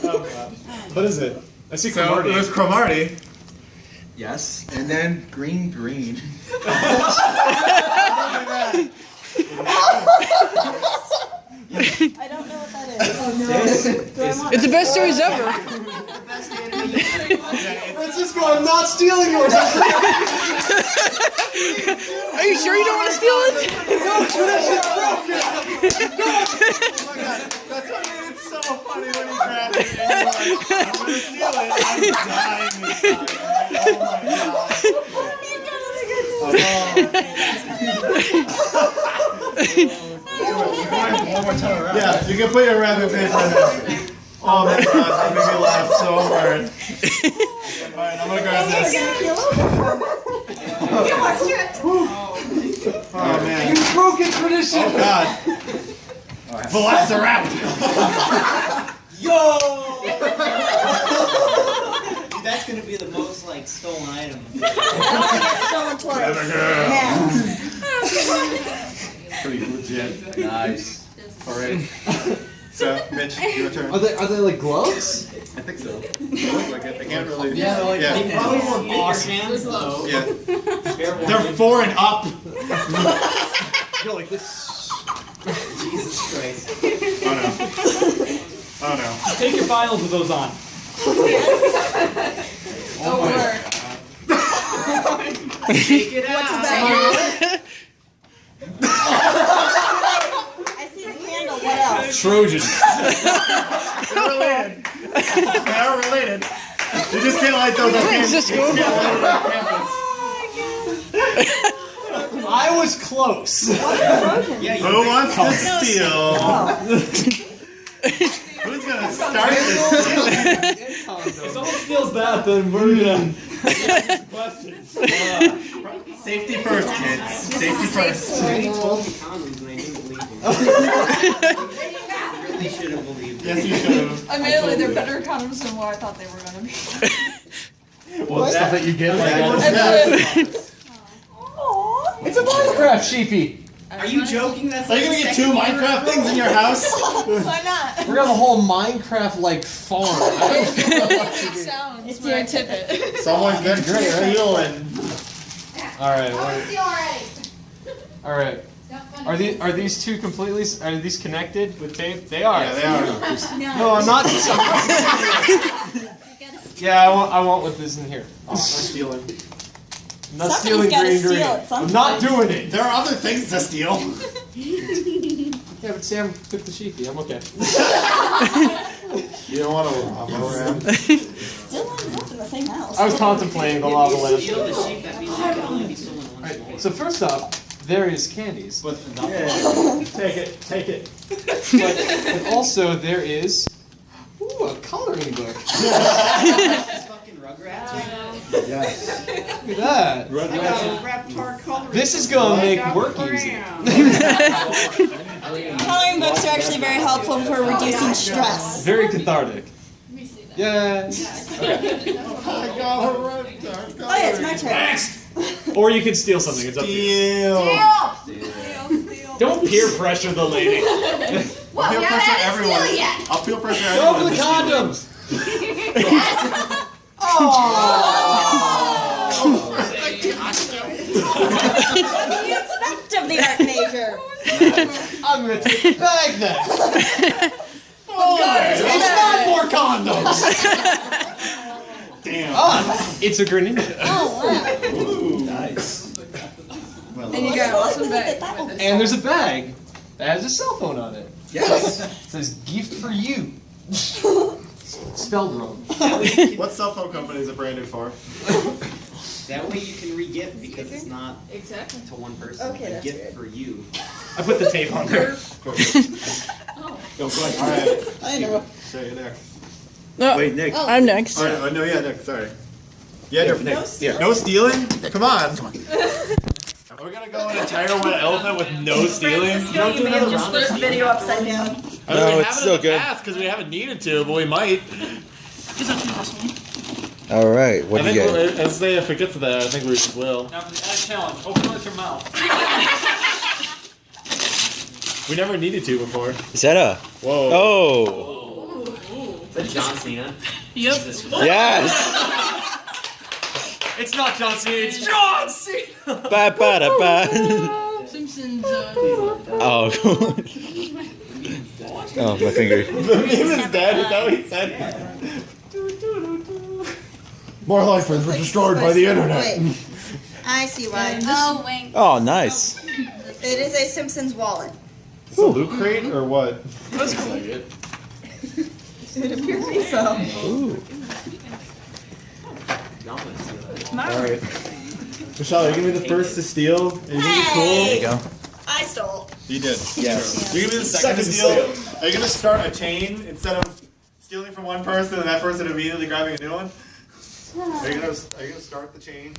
What is it? I see So Cromartie. it was Cromartie. Yes. And then green. I don't know what that is. Oh no. It's the best series ever. Francisco, I'm not stealing yours. Are you sure you don't want to steal it? No, that shit's broken. Oh my god, that's what made it so funny when he grabbed it. And you're like, I'm gonna steal it. I'm dying inside. Oh my god. One more time around. Yeah, you can put your rabbit face right now. Oh my god, that made me laugh so hard. Alright, I'm gonna grab this. Oh man. You broke it, tradition. Oh god. Velociraptor. Yo! Dude, that's gonna be the most like stolen item. Stolen twice. Pretty legit. Nice. Alright. So, Mitch, your turn. Are they like gloves? I think so. They look like it. I can't really. Yeah, like They probably want wash hands though. Yeah. They're 4 and up. Go like this. Jesus Christ. Oh no. Oh no. Take your files with those on. Oh my god. Take it out. I see the candle. What else? Trojan. They're related. They are related. You just can't light those on campus. You just can't light it on campus. I was close. Yeah, you Who wants to steal? Who's gonna start this stealing? If someone steals that, then we're gonna questions. Safety first, kids. Safety first. already told me condoms and I didn't believe him. I really should have believed him. Yes, you should have. Admittedly, they're better condoms than what I thought they were gonna be. Well, stuff that you get like It's It's a Minecraft sheepy. Are you joking? That's Are you like gonna get the 2 second Minecraft things in your house? Why not? We're gonna have a whole Minecraft like farm. It sounds It's when I your tip it. Someone get great. What are you doing? All right. All right. Are these two completely? Are these connected with tape? They are. Yeah, they are. No, I'm not. Yeah, I want what is in here. Oh, I'm stealing. I'm not Somebody's stealing gotta green steal green. it I'm not doing it. There are other things to steal. Yeah, but Sam took the sheepy. I'm okay. You don't want to rob around. Still ends up in the same house. I was contemplating the lava lamp. Steal the sheep, that means it can only be stolen once. Alright, so first off, there is candies. But Take it, take it. And also there is a coloring book. This fucking Rugrats right now. yes. Look at that. I got a Raptor coloring. This is gonna make work easy. Coloring books are actually very helpful for reducing stress. Very cathartic. Let me see that. Yeah. Oh yeah, it's my turn. Or you can steal something. It's up to you. Steal. Don't peer pressure the lady. Well, Peer yeah, pressure that is everyone. stealing yet. I'll peer pressure Go everyone. for the to steal. condoms. What do you expect of the art major? I'm gonna take the bag then. It's not more condoms. Damn. It's a Greninja. Oh wow. Ooh, nice. And you got an awesome bag with it. And there's a bag that has a cell phone on it. Yes. It says gift for you. Spelled wrong. What cell phone company is it branded for? That way you can re-gift because it's not Exactly. to one person. Okay, a that's gift weird. for you. I put the tape on there. Go ahead. All right. I know. So you're next. No, Wait, Nick. I'm next. Oh, no, yeah, Nick. Sorry. Yeah, you're Nick. Yeah. No stealing? Come on. Are we gonna go on a tiger with an elephant with no stealing? Francisco, you may have just flipped the video upside down. No, it's still good. Because we haven't needed to, but we might. All right. What I do you think get? let's say if it gets to that, I think we will. Now for the ad challenge, open it with your mouth. We never needed to before. Is that a? Whoa. Oh. John Cena. Yep. Yes. It's not John Cena. It's John Cena. Ba ba da ba. Simpsons. Oh. Oh, my finger. The meme is dead. Is that what he said? More life forms were destroyed by the internet. Wait. I see why. Oh, wink. Oh, nice. It is a Simpsons wallet. Is it a loot crate or what? That's cool. It appears to be so. Ooh. Alright. Michelle, are you gonna be the first to steal? Are you gonna be cool? There you go. I stole. You did. Yes. You're gonna be the second to steal. Are you gonna start a chain instead of stealing from one person and that person immediately grabbing a new one? Are you gonna start the chain?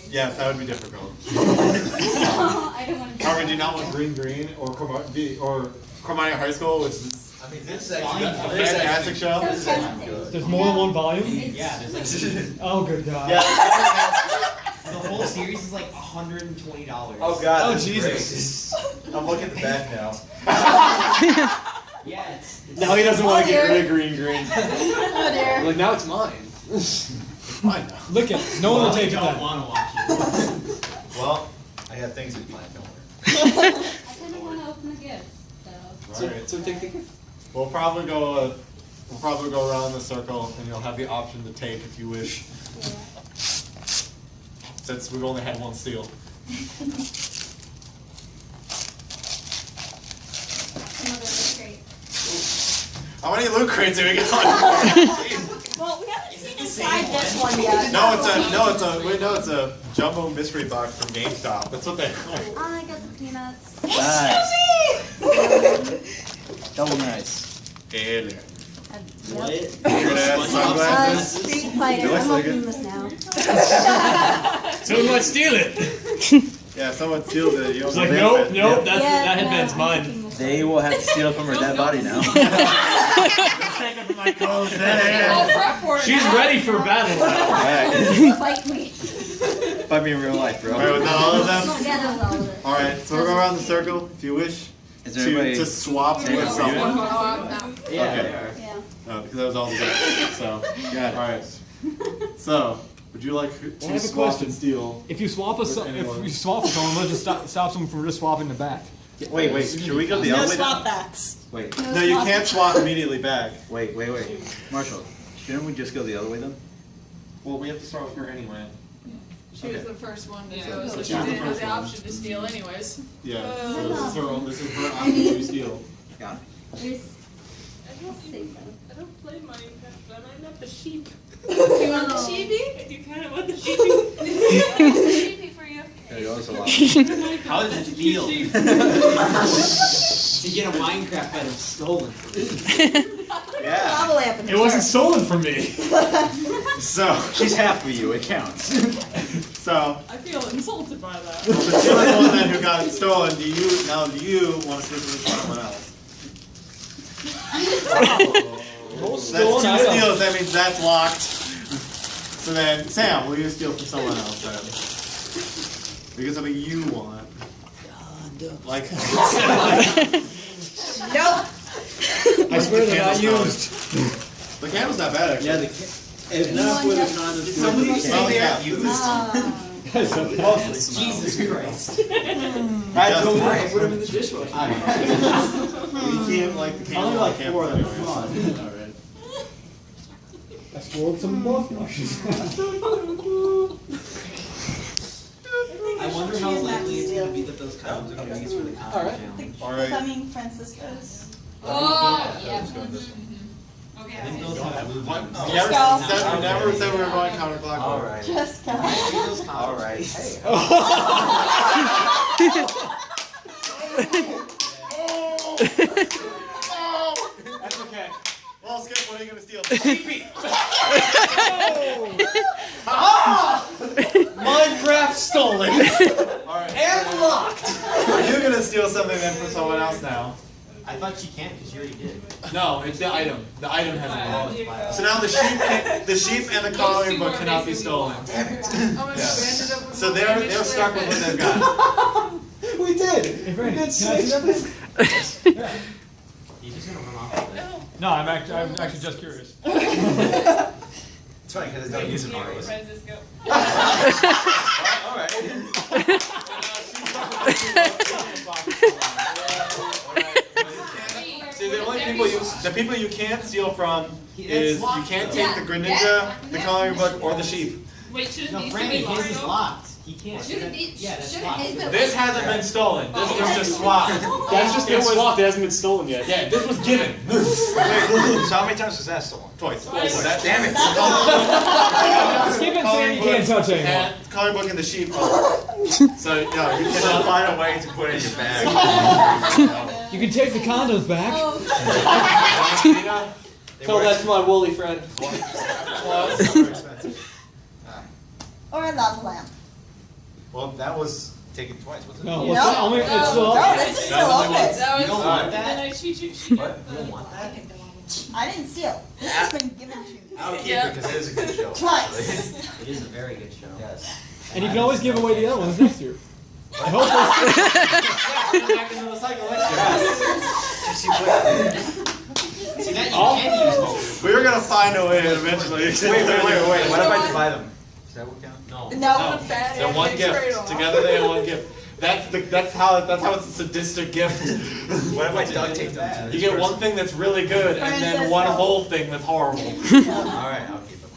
Yes, that would be difficult. Carmen, do you not want green or Carmania High School, which is a fantastic show? There's more than one volume? Yeah, there's like Oh, good God. Yeah. the whole series is like $120. Oh God. Oh, that's Jesus. great. I'm looking at the back now. Yeah, it's Now he doesn't want to get rid of green. Oh dear. Like, now it's mine. Fine now. Look at it. No one will take it don't then. want to watch it. Well, I got things we planned. Don't worry. I kind of want to open a gift, so. Alright. So take the gift. We'll probably go around the circle, and you'll have the option to take if you wish. Since we've only had one steal. How many loot crates have we got? Well, we haven't seen inside this one yet. It's a jumbo mystery box from GameStop. That's what they are. Oh, I got the peanuts. Nice. Double nice. Earlier. What? You're gonna have sunglasses? Street Fighter. It looks I'm like opening it. this now. Someone might steal it. Yeah, someone steals it. You It's don't like, know nope, it. nope, Yeah. that headband's mine. They will have to steal it from her dead body now. Take it from my clothes. She's ready for battle. Alright. Fight me. Fight me in real life, bro. Alright, was that all of them? Yeah, that was all of it. Alright, so we'll go around the circle if you wish Is there anybody? to swap with Yeah. someone. Yeah, Okay. they are. Yeah. No, because that was all the good. So, Got it. alright. So, would you like Well, I to have a swap question. and steal? If you swap with someone, let's just stop someone from just swapping the back. Wait, should we go the No other way? swap backs. Wait, No, you can't swap immediately back. wait. Marshall, shouldn't we just go the other way then? Well, we have to start with her anyway. She was the first one to Yeah. go, so She she was the didn't have first the one. option to steal anyways. Yeah, so this is her option to steal. Got it. I don't play Minecraft, but I might have the sheep. Do you want the sheepy? I do kind of want the sheepy. Sheepy for you. There you go, that's a lot. How does it feel to get a Minecraft item stolen from you? Yeah. Lava lamp in the It wasn't dark. stolen from me. So, She's half of you, it counts. so, I feel insulted by that. since you're the one then who got it stolen, do you want to sleep with someone else? That's two steals, that means that's locked. So then, Sam, will you steal from someone else then? Because something you want. Like, Nope. I swear they're not used. the candle's not bad actually. Yeah, if not with a condom, Somebody somebody yeah. Jesus Christ. Don't worry, I put them in the dishwasher. You can't like the candle. Only like can't 4 of them. put it Come on. anyway. Alright. I swallowed some mouthwashes. I wonder how likely it's going to be that those condoms are going to be used for the condom challenge. Alright. Becoming Francisco's. Oh, yeah. I think those have blue What? buttons. We never said we were going counterclockwise. Alright. Just go. Alright. That's okay. Well, Skip, what are you going to steal? Minecraft stolen. Alright. And locked! Are you going to steal something then from someone else now? I thought you can't because you already did. No, it's the item. The item has a law. So now the sheep and the coloring book cannot be stolen. Oh my god, we ended up with So they're stuck with what they've got. We did. Hey, Brandon, can I see that? No, I'm actually just curious. It's funny because I don't use it always. Francisco. Alright. See, the only people you can't steal from is you can't take the Greninja, the coloring book, or the sheep. Wait, shouldn't No, these Franny, be his is locked? locked. He can't. Yeah, that's locked. This hasn't been stolen. This was just swapped. That's just been swapped. It hasn't been stolen yet. Yeah, this was given. So how many times was that stolen? Twice. Damn it. Keep it saying you can't touch anymore. And coloring book and the sheep. So, you cannot find a way to put it in your bag. You can take the condoms back. Tell that to my woolly friend. Or a lava lamp. Well, that was taken twice, wasn't it? No, No. it's still No, up. this is still open. That You was don't want and then that? I cheat. What? You don't want that? I didn't steal. This has been given to me. I'll keep it because it is a good show. Twice. It is a very good show. Yes. And you can always give away the other ones next year. I hope Back into the cycle next See, that you can use both. year. We were gonna find a way eventually. Wait. What if I divide them? Does that work out? No. No. They're one gift. Together they are one gift. That's how it's a sadistic gift. What if I duct tape them? You get one thing that's really good and then one whole thing that's horrible. Alright, I'll keep them.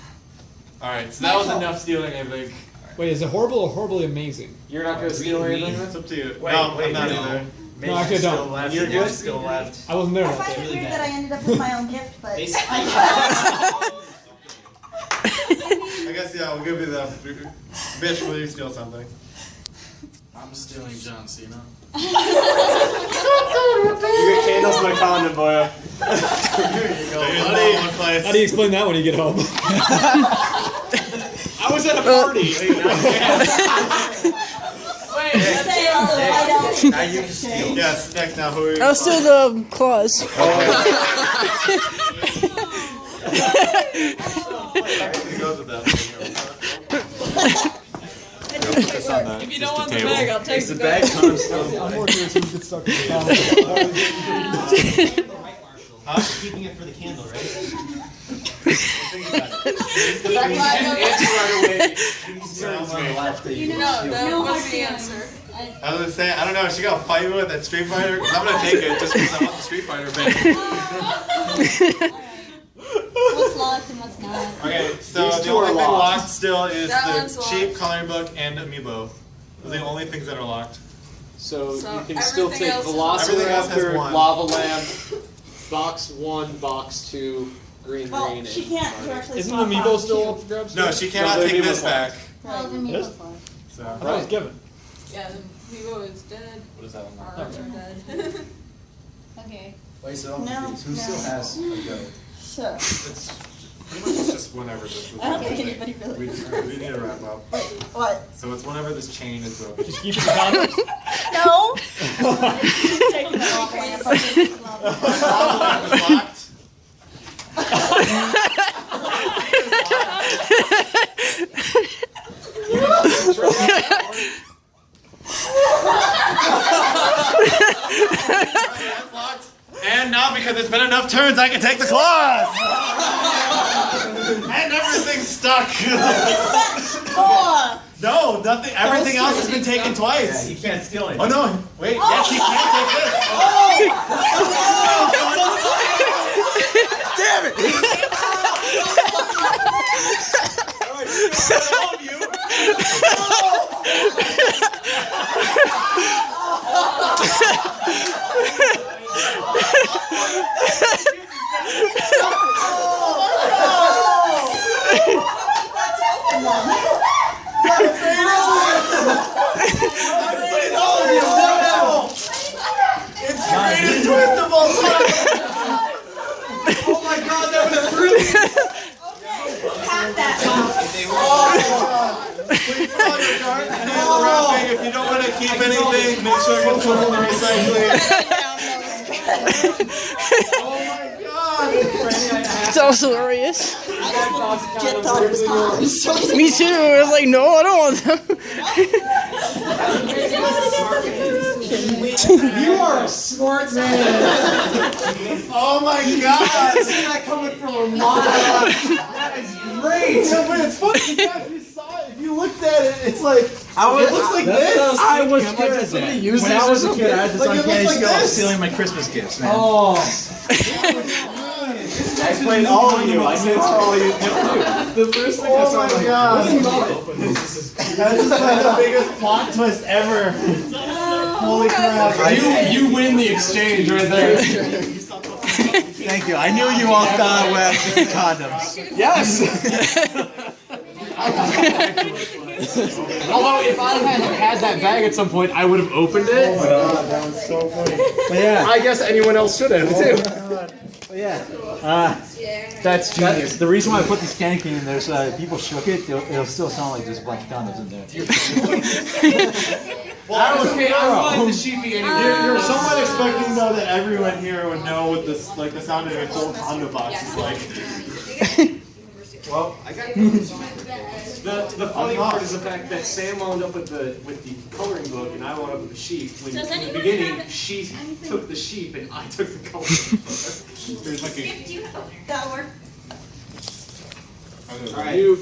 Alright, so that was enough stealing, I think. Wait, is it horrible or horribly amazing? You're not gonna steal anything? It's up to you. Wait, no, wait, I'm not no. either. No, I could don't. Left, You're good? Still left. I wasn't there. I find it weird that I ended up with my own gift, but I guess, yeah, we'll give you the bitch, will you steal something? I'm stealing John Cena. You get candles, my condom, boy. Here you go. How do you explain that when you get home? I was at a party. Now you can steal. Yes, next now, who are you? I'll steal the claws. Everything goes with that. If you don't want the bag, I'll take Is the the bag bag. condom still? I'm more curious who gets stuck in the Right, Marshall? Keeping it for the candle, right? No, what's the answer? I was gonna say, I don't know, is she gonna fight me with that Street Fighter? 'Cause I'm gonna take it just because I want the Street Fighter bag. What's locked and what's not? Okay, so These the two only are thing locked. locked still is That the one's cheap locked. coloring book and amiibo. Those are the only things that are locked. So So you can still everything take else is Everything else has Velociraptor, one. Lava Lamp, Box 1, Box 2, Green, well, Green, she and can't Arctic. directly Isn't swap the amiibo out still two. up for grabs? No, she cannot the take this amiibo's back. Well, the Yes? Meeple Claw. So, I thought it was given. Yeah, the Vivo is dead. what is that one? Our arms are dead. Okay. Wait, so No, who still no. has a goat? Sure. It's pretty much just whenever this was Okay, anybody really? we need to wrap up. Wait, what? So it's whenever this chain is broken. Just keep the condoms. No! Taking it off lamp. Lava lamp is locked. That's locked. And now, because it's been enough turns, I can take the claws! And everything's stuck! Four! No, nothing. Everything else has been taken Yeah, twice. he can't steal it. Oh no! Wait, yes, he can take this. Damn it! All of you. It's the greatest twist of all time. Oh my god, that was brilliant. Pack that. Please follow your cards and handle wrapping. If you don't want to keep anything, make sure you throw it in the recycling. Oh my god! It's also hilarious. I just legit thought it was condoms. Me too. I was like, no, I don't want them. You are a smart man. Oh my god! This is not coming from a mom. That is great. Yeah, but it's funny because if you saw it, if you looked at it, it's like it looks like this. I was scared of that. When I was a kid, I had this Like, it uncanny looks like skill of this. stealing my Christmas gifts, man. Oh. I played all of you. I knew all of you. The first thing I Oh saw, my I'm like, god! this is That's just like the biggest plot twist ever. Holy crap! You win the exchange right there. Thank you. I knew you all thought I wear condoms. Yes. Although if I had that bag at some point, I would have opened it. God, that was so funny. But yeah. I guess anyone else should have too. But yeah. That's genius. The reason why I put this candy cane in there is people shook it, it'll still sound like there's a bunch of condoms in there. Well, I was Okay, I realize the sheepy anyway. You're somewhat expecting though that everyone here would know what this, like the sound of a full condom box is like. Well, I got the funny part is the fact that Sam wound up with the coloring book and I wound up with the sheep. When Does in the anyone beginning, have she took the sheep and I took the coloring book. There's like a That'll work. All right.